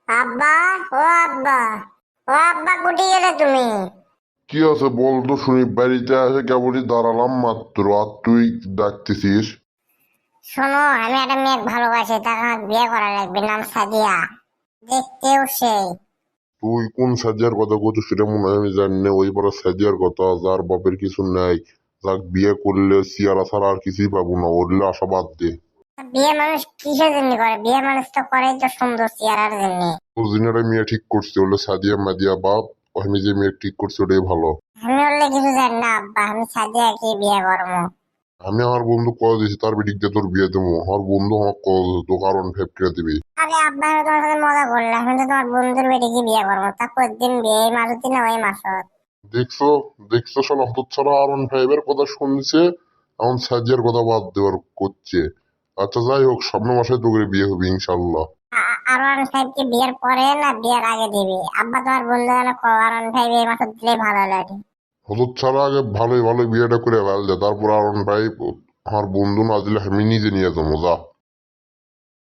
আব্বা, ও আব্বা, ও আব্বা, কুটি গেলে তুমি? কি আছে বল তো শুনি। বাড়িতে এসে কেবলই দাঁড়ালাম মাত্র, আর তুই ডাকতেছিস? শোনো, আমি একটা মেয়ে ভালোবাসি, তাকে আমার বিয়ে করা লাগবে। নাম সাদিয়া, দেখতেও সেই। তুই কোন সাজিয়ার কথা বলছিস সেটা মনে হয় আমি জানি না। ওই বড় সাজিয়ার কথা, যার বাপের কিছু নাই, যাক বিয়ে করলে সিয়ারা ছাড়া আর কিছুই পাবো না, ওরলে আশা বাদ দে। বিয়ে মানুষ কিসের জন্য করে? বিয়ে মানুষ তো করেই তো সুন্দর চেহারার জন্য। তোর দিনের মেয়ে ঠিক করছে, ওলে সাদিয়া মাদিয়া বাপ। আমি যে মেয়ে ঠিক করছি ওটাই ভালো। আমি বললে কিছু জানি না আব্বা, আমি সাদিয়াকে বিয়ে করবো। আমি আমার বন্ধু কল দিয়েছি, তার বেটিক দিয়ে তোর বিয়ে দেবো। আমার বন্ধু আমার কল তো কারণ ফেপ কিনে দিবি। আরে আব্বা, আমি তোমার সাথে মজা করলাম, আমি তো তোমার বন্ধুর বেটিকে বিয়ে করবো। তা দিন বিয়ে, এই মাসের দিন ওই মাস। দেখছো, দেখছো শালা হতচ্ছাড়া আরন ফাইভের কথা শুনছে, এখন সাজিয়ার কথা বাদ দেওয়ার করছে। আচ্ছা যাই হোক, সামনের মাসে তো করে বিয়ে হবে ইনশাল্লাহ। আরওয়ান সাহেবকে বিয়ের পরে না বিয়ের আগে দিবি? আব্বা, তোমার বন্ধু যেন আরওয়ান সাহেব এই মাসে দিলে ভালো লাগে। হতচ্ছাড়া আগে ভালোই ভালো বিয়েটা করে ফেল দে, তারপর আরন ফাইভ। আমার বন্ধু না দিলে আমি নিজে নিয়ে যাবো, যা।